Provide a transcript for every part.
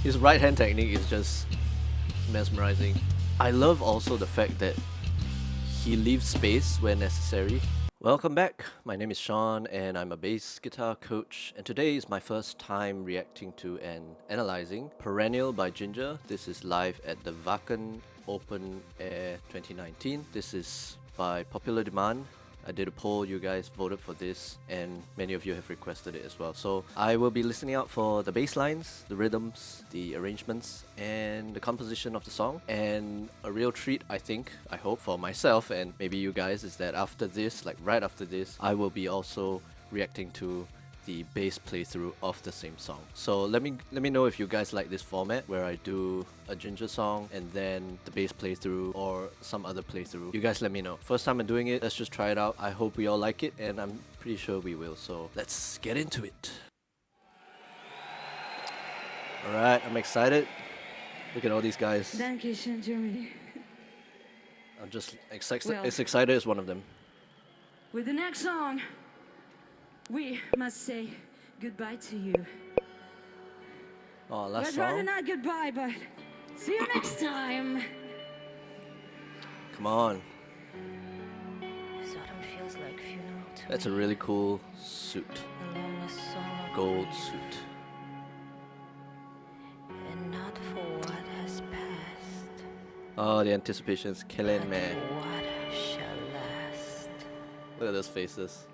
His right hand technique is just mesmerizing. I love also the fact that he leaves space where necessary. Welcome back, my name is Sean and I'm a bass guitar coach, and today is my first time reacting to and analyzing Perennial by Jinjer. This is live at the Wacken Open Air 2019. This is by popular demand. I did a poll, you guys voted for this, and many of you have requested it as well. So I will be listening out for the bass lines, the rhythms, the arrangements, and the composition of the song. And a real treat, I think, I hope, for myself and maybe you guys, is that after this, like right after this, I will be also reacting to the bass playthrough of the same song. So let me know if you guys like this format where I do a Jinjer song and then the bass playthrough or some other playthrough. You guys let me know. First time I'm doing it, let's just try it out. I hope we all like it and I'm pretty sure we will. So let's get into it. Alright, I'm excited. Look at all these guys. Dankeschön, Germany. I'm just as excited as one of them. With the next song, we must say goodbye to you. Oh, last I'd rather song? not goodbye, but see you next time. Come on. This autumn feels like funeral to That's a me. really cool suit. The longest song of Gold the year. suit. And not for what has passed, Oh, the anticipation is killing but me. for what shall last. Look at those faces.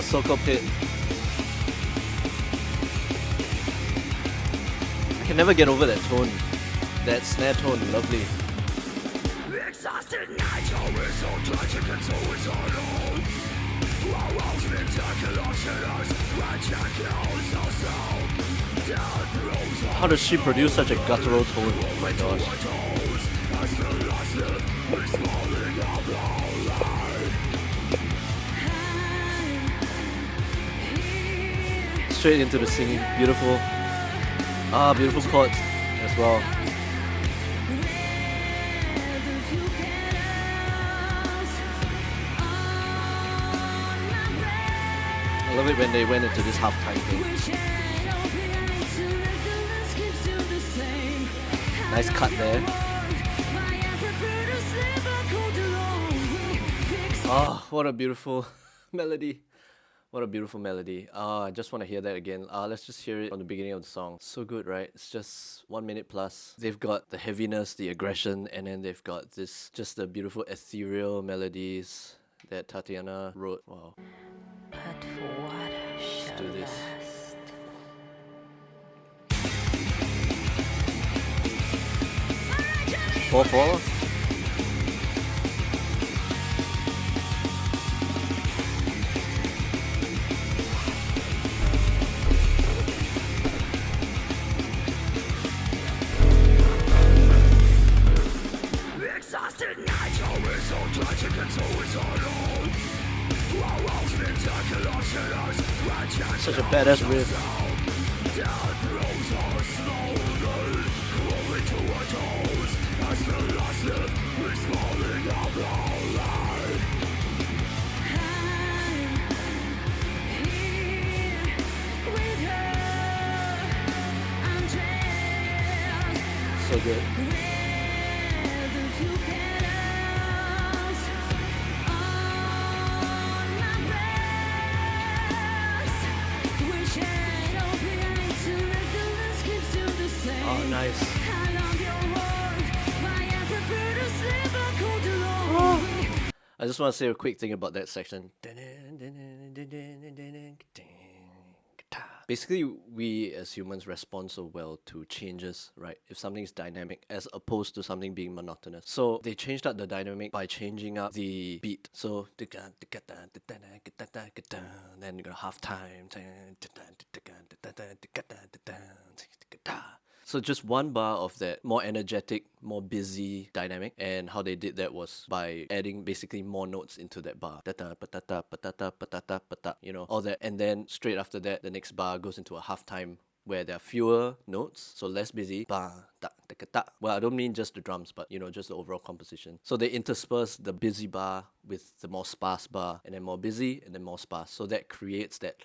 Suffocate. I can never get over that tone. That snare tone, lovely. Exhausted night, always so tragic and so eternal. Walrus, spectacular shatters, How does she produce such a guttural tone? Oh my gosh. Straight into the singing. Beautiful. Beautiful chords as well. I love it when they went into this halftime thing. Nice cut there. Oh, what a beautiful melody. What a beautiful melody. I just want to hear that again. Let's just hear it from the beginning of the song. So good, right? It's just 1 minute plus. They've got the heaviness, the aggression, and then they've got this, just the beautiful ethereal melodies that Tatiana wrote. Wow. But for what shall do this. last. 4/4. Exhausted night, always so tragic and so eternal. Walrus, spectacular shatters, Such a badass riff. death throws us slowly, crawling to our toes, as the last leaf is falling apart. So good. Oh, nice. I just want to say a quick thing about that section. Basically, we as humans respond so well to changes, right? If something's dynamic as opposed to something being monotonous. So they changed up the dynamic by changing up the beat. So then you got half time. So just one bar of that more energetic, more busy dynamic, and how they did that was by adding basically more notes into that bar. You know, all that, and then straight after that, the next bar goes into a halftime where there are fewer notes, so less busy. Ba, da, da, da. Well, I don't mean just the drums, but just the overall composition. So they intersperse the busy bar with the more sparse bar, and then more busy, and then more sparse. So that creates that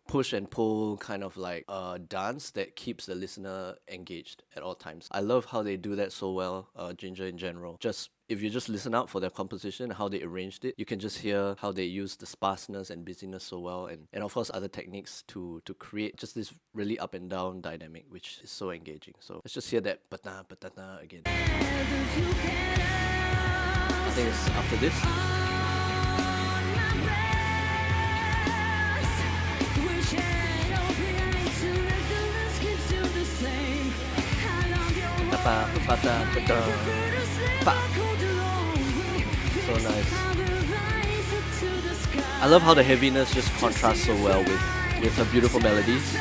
push and pull kind of like dance that keeps the listener engaged at all times. I love how they do that so well, Jinjer in general. Just if you just listen out for their composition, how they arranged it, you can just hear how they use the sparseness and busyness so well, and of course other techniques to create just this really up and down dynamic, which is so engaging. So let's just hear that patna patana again. I think it's after this. So nice. I love how the heaviness just contrasts so well with her beautiful melodies.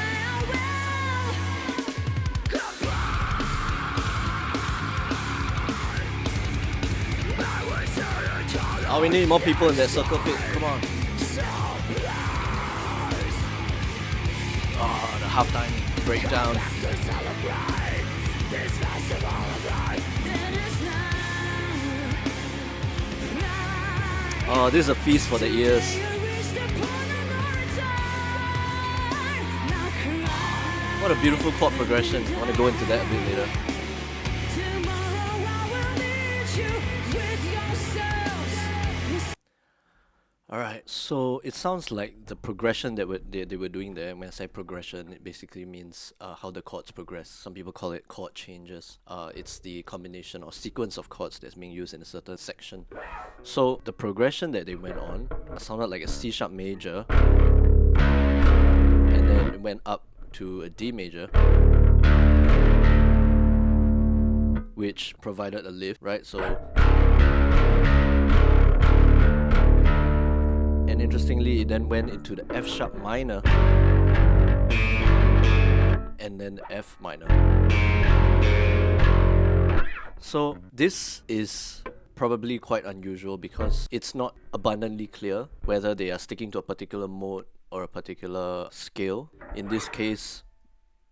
Oh, we need more people in that circle pit. Come on. Oh, the halftime breakdown. Oh, this is a feast for the ears. What a beautiful chord progression. I want to go into that a bit later. Alright, so it sounds like the progression that they were doing there. When I say progression, it basically means how the chords progress. Some people call it chord changes. It's the combination or sequence of chords that's being used in a certain section. So the progression that they went on sounded like a C sharp major, and then it went up to a D major, which provided a lift, right? So, and interestingly, it then went into the F sharp minor and then F minor. So this is probably quite unusual because it's not abundantly clear whether they are sticking to a particular mode or a particular scale. In this case,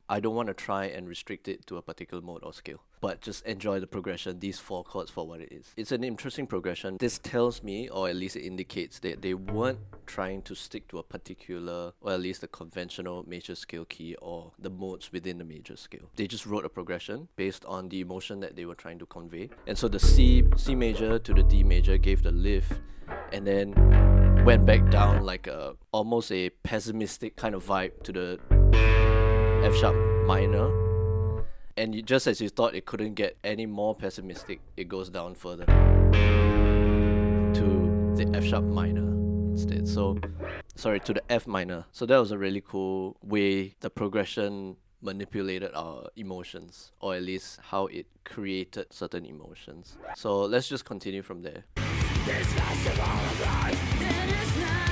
I don't want to try and restrict it to a particular mode or scale, but just enjoy the progression, these 4 chords, for what it is. It's an interesting progression. This tells me, or at least it indicates, that they weren't trying to stick to a particular, or at least a conventional major scale key or the modes within the major scale. They just wrote a progression based on the emotion that they were trying to convey. And so the C major to the D major gave the lift, and then went back down like almost a pessimistic kind of vibe to the F sharp minor, and just as you thought it couldn't get any more pessimistic, it goes down further to the F sharp minor instead. So, sorry, to the F minor. So that was a really cool way the progression manipulated our emotions, or at least how it created certain emotions. So let's just continue from there. This festival of life, that is now.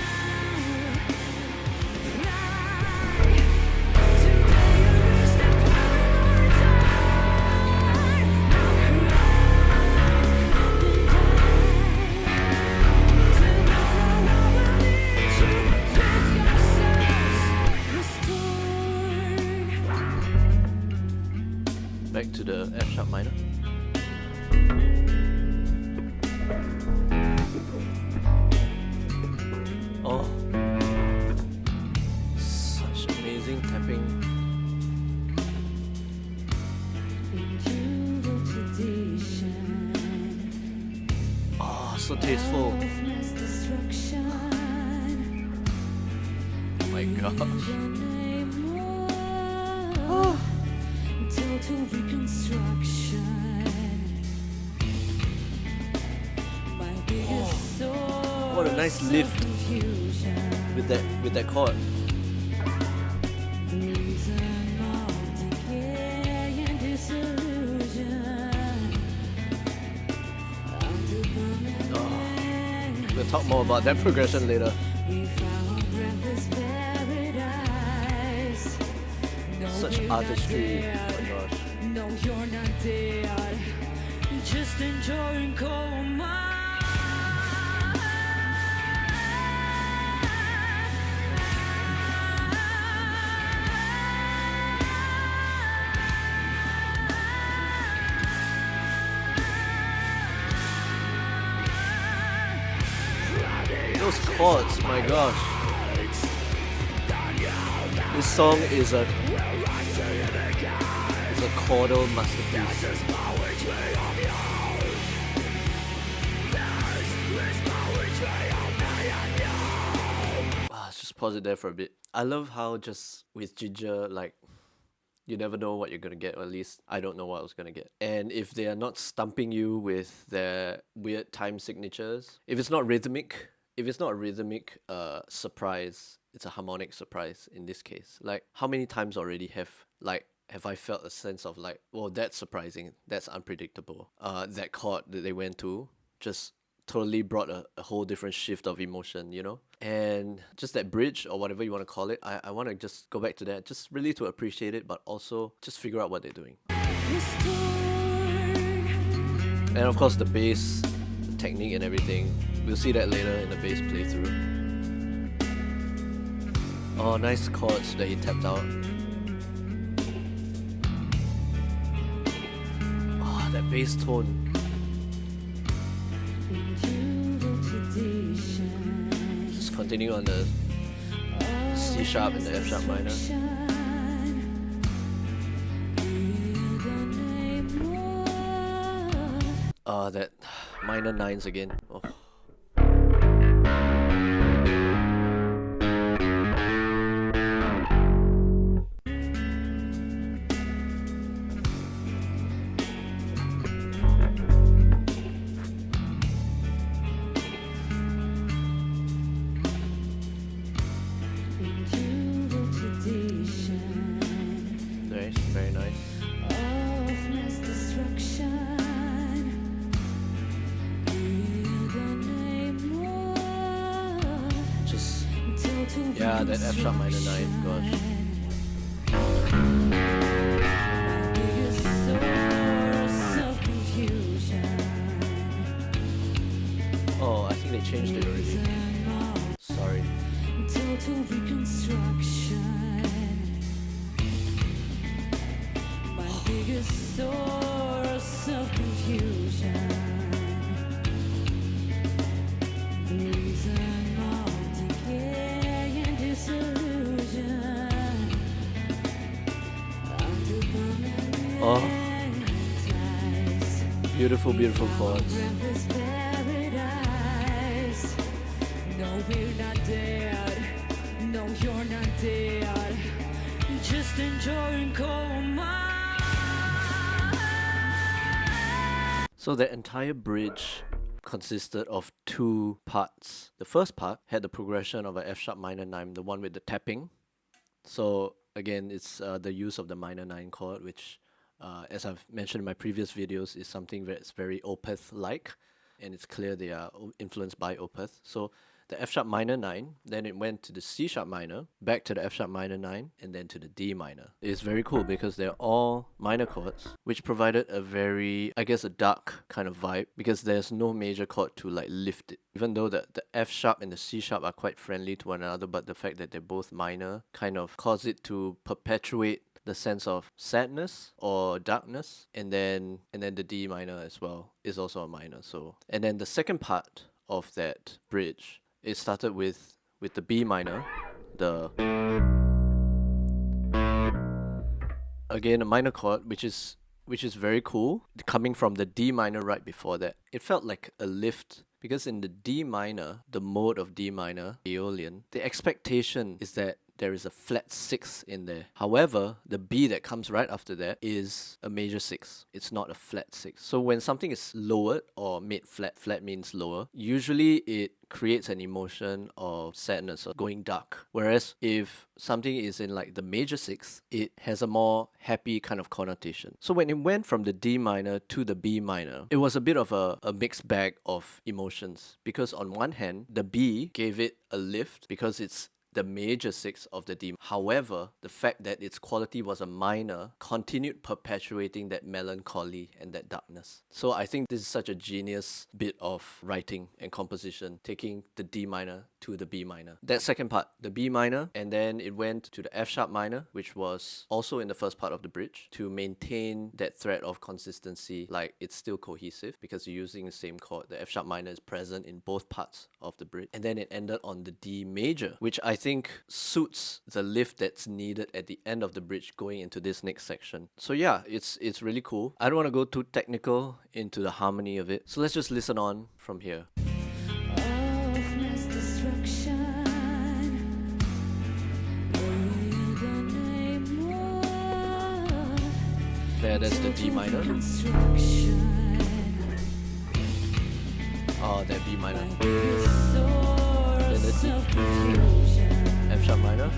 Back to the F sharp minor. Oh, such amazing tapping. Oh, so tasteful. Oh my gosh. Oh. Oh, what a nice lift with that chord. Oh, we'll talk more about that progression later. Such artistry. Oh my gosh. No, you're not dead. Just enjoying coma. those chords, my gosh. This song is a chordal masterpiece. Let's just pause it there for a bit. I love how just with Jinjer, like, you never know what you're gonna get, or at least I don't know what I was gonna get. And if they are not stumping you with their weird time signatures, if it's not a rhythmic surprise, it's a harmonic surprise in this case. Like, how many times already have I felt a sense of like, well, that's surprising, that's unpredictable. That chord that they went to just totally brought a whole different shift of emotion, you know? And just that bridge, or whatever you want to call it, I want to just go back to that, just really to appreciate it, but also just figure out what they're doing. And of course the bass, the technique and everything, we'll see that later in the bass playthrough. Oh, nice chords that he tapped out. Oh, that bass tone. Just continue on the C sharp and the F sharp minor. That minor nines again. Oh. Nice, very nice. Just, yeah, that F sharp minor 9, gosh. Oh, I think they changed it already. Sorry. Total reconstruction. My biggest source of confusion. The reason of decay and disillusion. Oh, beautiful, beautiful chords. No, we're not dead. No, you're not dead. Just enjoying coma. So the entire bridge consisted of two parts. The first part had the progression of a F sharp minor 9, the one with the tapping. So again, it's the use of the minor 9 chord, which as I've mentioned in my previous videos, is something that's very Opeth-like, and it's clear they are influenced by Opeth. So the F sharp minor 9, then it went to the C sharp minor, back to the F sharp minor 9, and then to the D minor. It's very cool because they're all minor chords, which provided a very, I guess, a dark kind of vibe, because there's no major chord to like lift it. Even though the F sharp and the C sharp are quite friendly to one another, but the fact that they're both minor kind of caused it to perpetuate the sense of sadness or darkness, and then the D minor as well is also a minor. So, and then the second part of that bridge, it started with the B minor, again a minor chord, which is very cool, coming from the D minor right before that. It felt like a lift, because in the D minor, the mode of D minor, Aeolian, the expectation is that there is a flat 6 in there. However, the B that comes right after that is a major 6. It's not a flat 6. So when something is lowered or made flat, flat means lower, usually it creates an emotion of sadness or going dark. Whereas if something is in like the major 6, it has a more happy kind of connotation. So when it went from the D minor to the B minor, it was a bit of a mixed bag of emotions, because on one hand, the B gave it a lift because it's the major 6 of the D. However, the fact that its quality was a minor continued perpetuating that melancholy and that darkness. So I think this is such a genius bit of writing and composition, taking the D minor to the B minor. That second part, the B minor, and then it went to the F sharp minor, which was also in the first part of the bridge, to maintain that thread of consistency, like it's still cohesive because you're using the same chord. The F sharp minor is present in both parts of the bridge. And then it ended on the D major, which I think suits the lift that's needed at the end of the bridge going into this next section. So yeah, it's really cool. I don't want to go too technical into the harmony of it. So let's just listen on from here. Of mass destruction. There, that's the D minor. Oh, that B minor. Then the D. F sharp minor.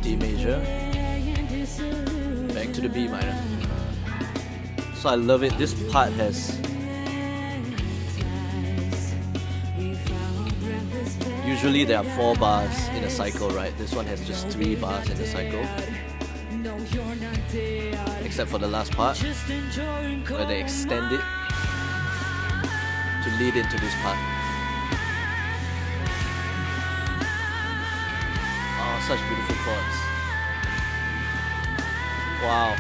D major. Back to the B minor. So I love it. This part has... Usually there are 4 bars in a cycle, right? This one has just 3 bars in the cycle. Except for the last part, where they extend it to lead into this part. Oh, such beautiful chords. Wow.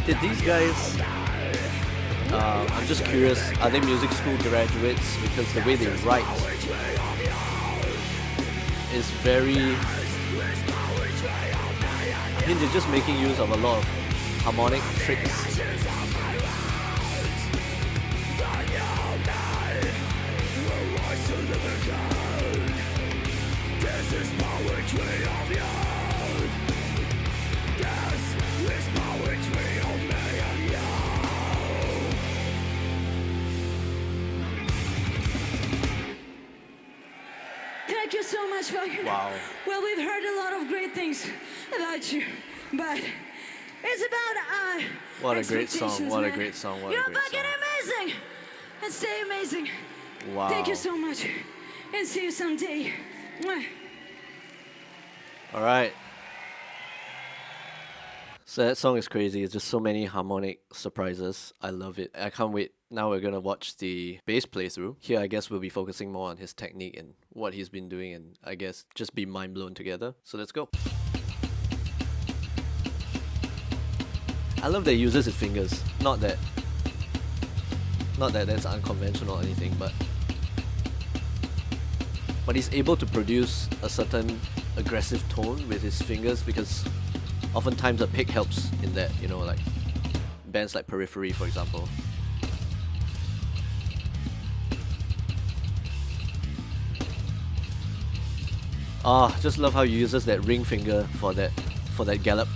Did these guys, I'm just curious, are they music school graduates? Because the way they write is very, I mean, they're just making use of a lot of harmonic tricks. Thank you so much, Wacken. Wow. Well, we've heard a lot of great things about you, but it's about What a great song, expectations, what a man. great song, what a You're great fucking song. amazing, and stay amazing. Wow. Thank you so much, and see you someday. Mwah. All right. So that song is crazy. It's just so many harmonic surprises. I love it. I can't wait. Now we're gonna watch the bass playthrough. Here I guess we'll be focusing more on his technique and what he's been doing, and I guess just be mind blown together. So let's go. I love that he uses his fingers. Not that that's unconventional or anything, but he's able to produce a certain aggressive tone with his fingers, because oftentimes a pick helps in that, you know, like bands like Periphery, for example. Ah, just love how he uses that ring finger for that gallop.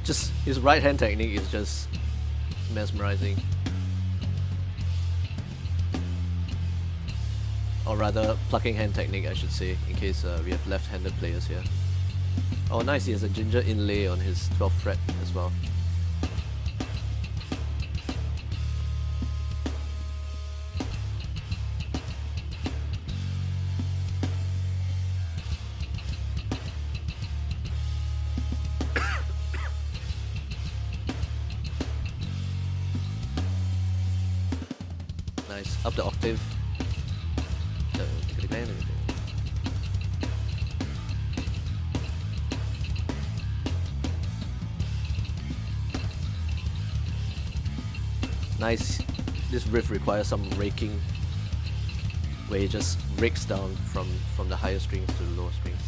Just his right hand technique is just mesmerizing. Or rather, plucking hand technique, I should say, in case we have left-handed players here. Oh, nice, he has a ginger inlay on his 12th fret as well. Nice, up the octave. Nice. This riff requires some raking, where he just rakes down from the higher strings to the lower strings.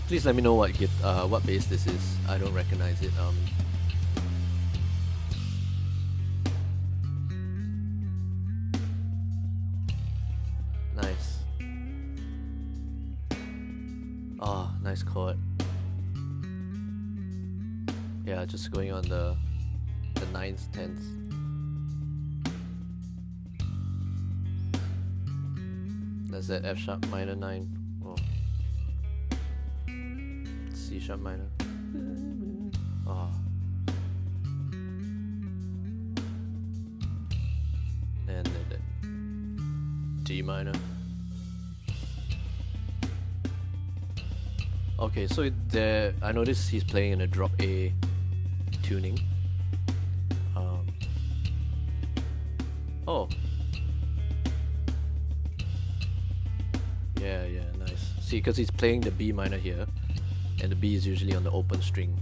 Please let me know what bass this is. I don't recognize it. Nice. Ah, nice chord. Yeah, just going on the 9s, 10s. That's that F sharp minor 9. Oh. C sharp minor. Oh. And then D minor. Okay, so there, I noticed he's playing in a drop A tuning. Oh. Yeah, nice. See, because he's playing the B minor here, and the B is usually on the open string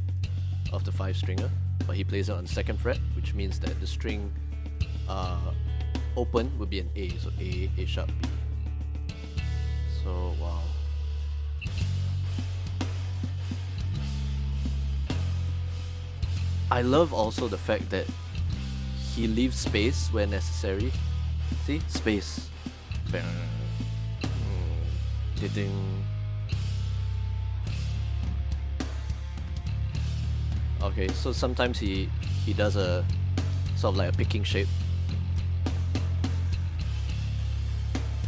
of the 5-stringer, but he plays it on 2nd fret, which means that the string open would be an A, so A, A sharp, B. So, wow. I love also the fact that he leaves space where necessary. See? Space. Ding. Okay, so sometimes he does a sort of like a picking shape.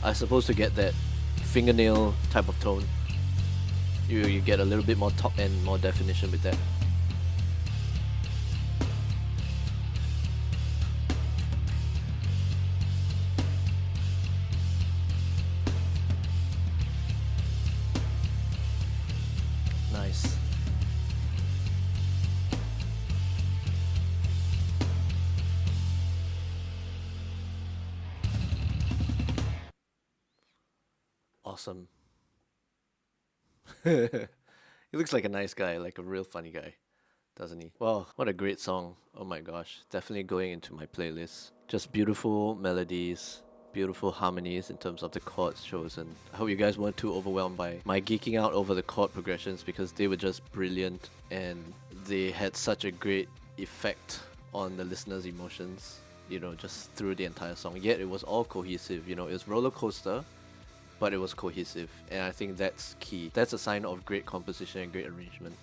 I suppose to get that fingernail type of tone, you get a little bit more top end, more definition with that. Nice. Awesome. He looks like a nice guy, like a real funny guy, doesn't he? Wow, what a great song. Oh my gosh, definitely going into my playlist. Just beautiful melodies, beautiful harmonies in terms of the chords chosen. I hope you guys weren't too overwhelmed by my geeking out over the chord progressions, because they were just brilliant and they had such a great effect on the listener's emotions, you know, just through the entire song. Yet it was all cohesive, you know, it was roller coaster, but it was cohesive, and I think that's key. That's a sign of great composition and great arrangement,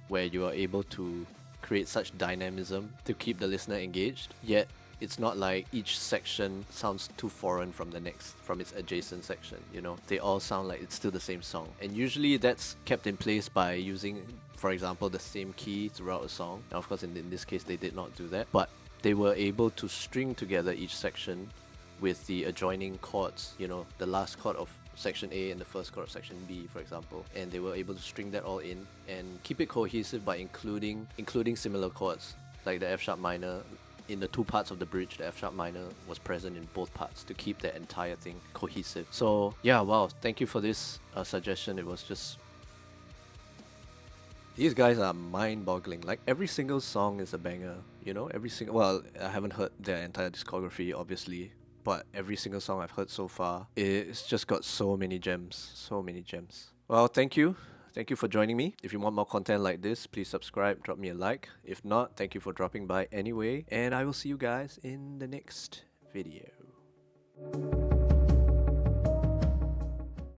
where you are able to create such dynamism to keep the listener engaged, yet it's not like each section sounds too foreign from the next, from its adjacent section, you know? They all sound like it's still the same song. And usually that's kept in place by using, for example, the same key throughout a song. Now, of course, in this case, they did not do that, but they were able to string together each section with the adjoining chords, you know, the last chord of section A and the first chord of section B, for example, and they were able to string that all in and keep it cohesive by including similar chords, like the F sharp minor. In the two parts of the bridge, the F sharp minor was present in both parts to keep that entire thing cohesive. So yeah, wow, thank you for this suggestion. It was just, these guys are mind-boggling. Like, every single song is a banger, you know? Every single, well, I haven't heard their entire discography, obviously, but every single song I've heard so far, it's just got so many gems, so many gems. Well, thank you. Thank you for joining me. If you want more content like this, please subscribe, drop me a like. If not, thank you for dropping by anyway, and I will see you guys in the next video.